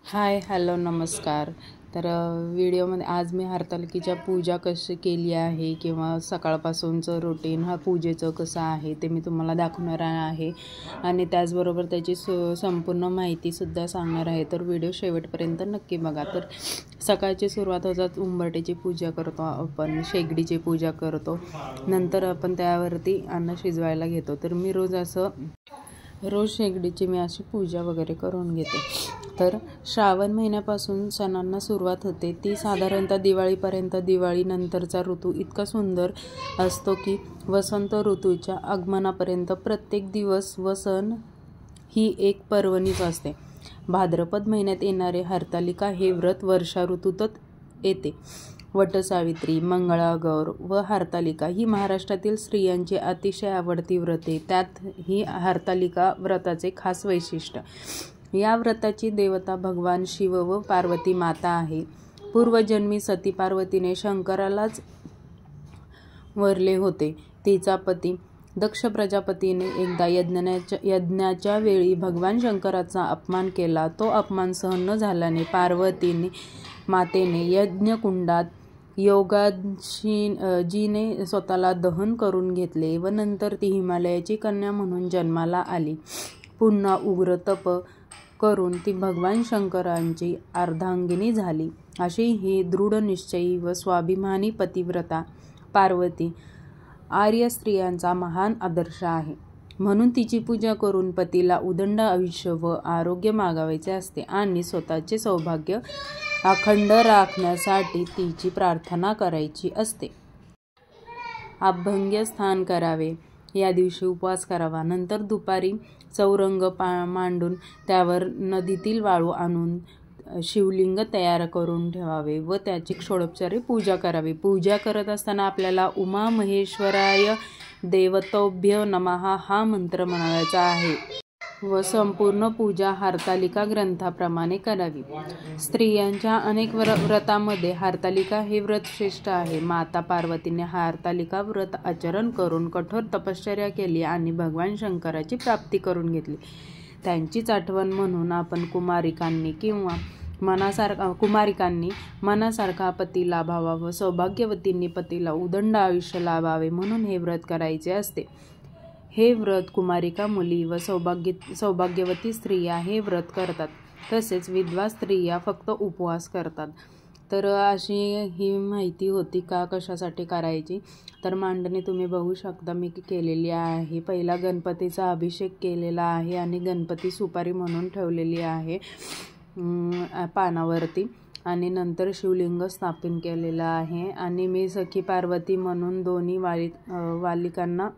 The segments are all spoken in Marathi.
हाय हॅलो नमस्कार. तर व्हिडिओमध्ये आज मी हरतालिकेच्या पूजा कशी केली आहे किंवा सकाळपासूनचं रुटीन हा पूजेचं कसं आहे ते मी तुम्हाला दाखवणार आहे आणि त्याचबरोबर त्याची संपूर्ण माहितीसुद्धा सांगणार आहे. तर व्हिडिओ शेवटपर्यंत नक्की बघा. तर सकाळची सुरुवात होतात उंबरठ्याची पूजा करतो आपण, शेगडीची पूजा करतो, नंतर आपण त्यावरती अन्न शिजवायला घेतो. तर मी रोज शेगडीची मी अशी पूजा वगैरे करून घेते. तर श्रावण महिन्यापासून सणांना सुरुवात होते, ती साधारणतः दिवाळीपर्यंत. दिवाळीनंतरचा ऋतू इतका सुंदर असतो की वसंत ऋतूच्या आगमनापर्यंत प्रत्येक दिवस व सण ही एक पर्वणीच असते. भाद्रपद महिन्यात येणारे हरतालिका हे व्रत वर्षा ऋतूतच येते. वटसावित्री, मंगळागौर व हरतालिका ही महाराष्ट्रातील स्त्रियांची अतिशय आवडती व्रते. त्यात ही हरतालिका व्रताचे खास वैशिष्ट्य. या व्रताची देवता भगवान शिव व पार्वती माता आहे. पूर्वजन्मी सती पार्वतीने शंकरालाच वरले होते. तिचा पती दक्ष प्रजापतीने एकदा यज्ञाच्या वेळी भगवान शंकराचा अपमान केला. तो अपमान सहन न झाल्याने पार्वतीने मातेने यज्ञकुंडात योगाजीने स्वतःला दहन करून घेतले व नंतर ती हिमालयाची कन्या म्हणून जन्माला आली. पुन्हा उग्र तप करून ती भगवान शंकरांची अर्धांगिनी झाली. अशी ही दृढनिश्चयी व स्वाभिमानी पतिव्रता पार्वती आर्य स्त्रियांचा महान आदर्श आहे. म्हणून तिची पूजा करून पतीला उदंड आयुष्य व आरोग्य मागावायचे असते आणि स्वतःचे सौभाग्य अखंड राखण्यासाठी तिची प्रार्थना करायची असते. अभंग्य स्नान करावे. या दिवशी उपवास करावा. नंतर दुपारी चौरंग मांडून त्यावर नदीतील वाळू आणून शिवलिंग तयार करून ठेवावे व त्याची षोडोपचारे पूजा करावी. पूजा करत असताना आपल्याला उमा महेश्वराय देवतोभ्य नमः हा मंत्र म्हणायचा आहे व संपूर्ण पूजा हरतालिका ग्रंथाप्रमाणे करावी. स्त्रियांच्या अनेक व्रतामध्ये हरतालिका हे व्रत श्रेष्ठ आहे. माता पार्वतीने हरतालिका व्रत आचरण करून कठोर तपश्चर्या केली आणि भगवान शंकराची प्राप्ती करून घेतली. त्यांचीच आठवण म्हणून आपण कुमारिकांनी मनासारखा पती लाभावा व सौभाग्यवतींनी पतीला उदंड आयुष्य लाभावे म्हणून हे व्रत करायचे असते. हे व्रत कुमारिका मुली व सौभाग्यवती स्त्रिया हे व्रत करतात. तसेच विधवा स्त्रिया फक्त उपवास करतात. तर अशी ही माहिती होती का कशासाठी करायची. तर मांडणी तुम्ही बघू शकता मी केलेली आहे. पहिला गणपतीचा अभिषेक केलेला आहे आणि गणपती सुपारी म्हणून ठेवलेली आहे पानावरती आणि नंतर शिवलिंग स्थापन केलेलं आहे आणि मी सखी पार्वती म्हणून दोन्ही वालिकांना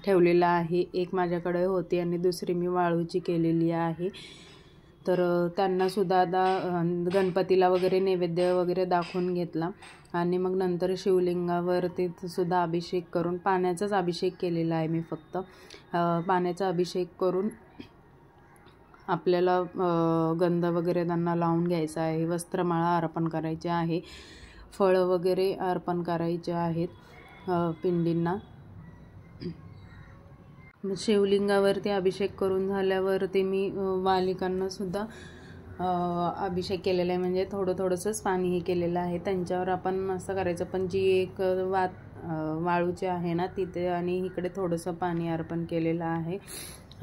ठेवलेला आहे. एक माझ्याकडे होती आणि दुसरी मी वाळूची केलेली आहे. तर त्यांनासुद्धा आता गणपतीला वगैरे नैवेद्य वगैरे दाखवून घेतला आणि मग नंतर शिवलिंगावरती सुद्धा अभिषेक करून पाण्याचाच अभिषेक केलेला आहे. मी फक्त पाण्याचा अभिषेक करून आपल्याला गंध वगैरे त्यांना लावून घ्यायचा आहे. वस्त्रमाळा अर्पण करायची आहे. फळं वगैरे अर्पण करायचे आहेत पिंडींना. शिवलिंगावरती अभिषेक करून झाल्यावरती मी वालिकांनासुद्धा अभिषेक केलेला आहे. म्हणजे थोडंसंच पाणी हे केलेलं आहे. त्यांच्यावर आपण असं करायचं. पण जी एक वाळूची आहे ना तिथे आणि इकडे थोडंसं पाणी अर्पण केलेलं आहे.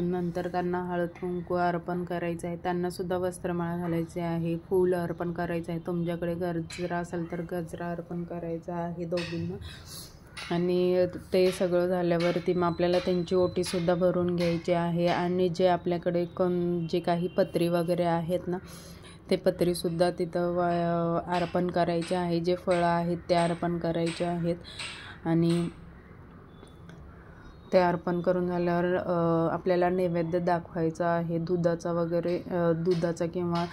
नंतर त्यांना हळद कुंकू अर्पण करायचं आहे. त्यांनासुद्धा वस्त्रमाळा घालायची आहे. फूल अर्पण करायचं आहे. तुमच्याकडे गजरा असेल तर गजरा अर्पण करायचा आहे दोघींना. आणि ते सगळं झाल्यावरती मग आपल्याला त्यांची ओटीसुद्धा भरून घ्यायची आहे आणि जे आपल्याकडे जे काही पत्री वगैरे आहेत ना ते पत्रीसुद्धा तिथं अर्पण करायचे आहे. जे फळं आहेत ते अर्पण करायचे आहेत आणि ते अर्पण करून झाल्यावर आपल्याला नैवेद्य दाखवायचा आहे. दुधाचा किंवा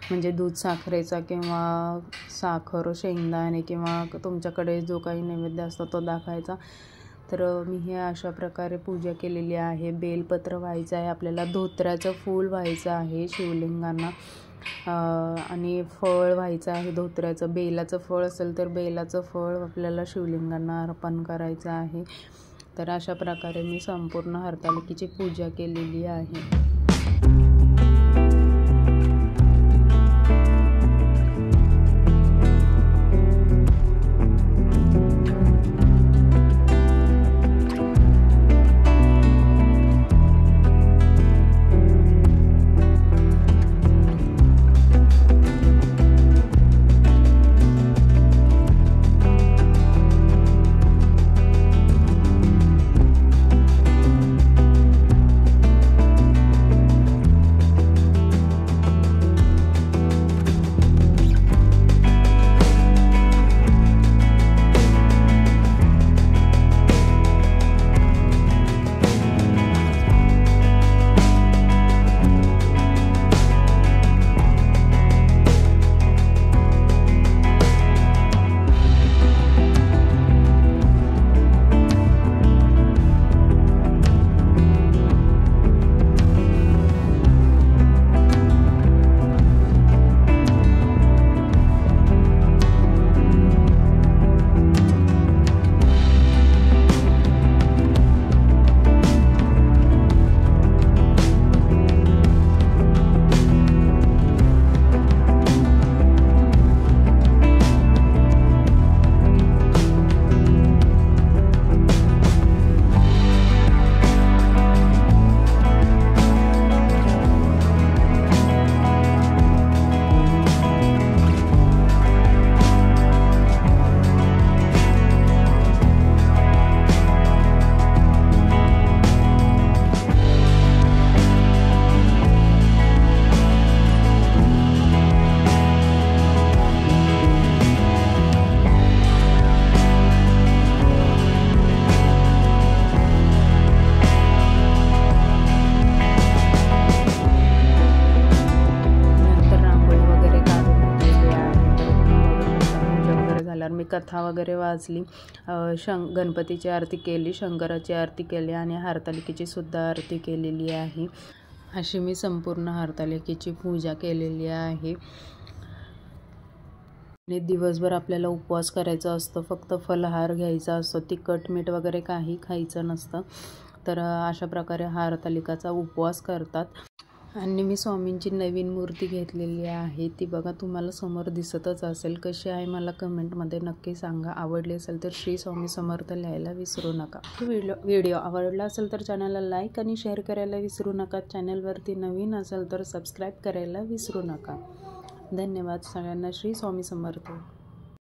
म्हणजे दूध साखरेचा किंवा साखर शेंगदाणे किंवा तुमच्याकडे जो काही नैवेद्य असतो तो दाखवायचा. तर मी हे अशा प्रकारे पूजा केलेली आहे. बेलपत्र व्हायचं आहे. आपल्याला धोत्र्याचं फूल व्हायचं आहे शिवलिंगांना आणि फळ व्हायचं आहे धोत्र्याचं. बेलाचं फळ असेल तर बेलाचं फळ आपल्याला शिवलिंगांना अर्पण करायचं आहे. तर अशा प्रकारे मी संपूर्ण हरतालिकेची पूजा केलेली आहे. कथा वगैरे वाचली, गणपतीची आरती केली, शंकराची आरती केली आणि हरतालिकेची सुद्धा आरती केलेली आहे. अशी मी संपूर्ण हरतालिकेची पूजा केलेली आहे. आणि दिवसभर आपल्याला उपवास करायचा असतो, फक्त फलाहार घ्यायचा असतो, तिखट मीठ वगैरे काही खायचं नसतं. तर अशा प्रकारे हरतालिकाचा उपवास करतात. आणि मी स्वामींची नवीन मूर्ती घेतलेली आहे, ती बघा तुम्हाला समोर दिसतच असेल. कशी आहे मला कमेंटमध्ये नक्की सांगा. आवडली असेल तर श्री स्वामी समर्थ लिहायला विसरू नका. व्हिडिओ आवडला असेल तर चॅनलला लाईक आणि शेअर करायला विसरू नका. चॅनलवरती नवीन असेल तर सबस्क्राईब करायला विसरू नका. धन्यवाद सगळ्यांना. श्री स्वामी समर्थ.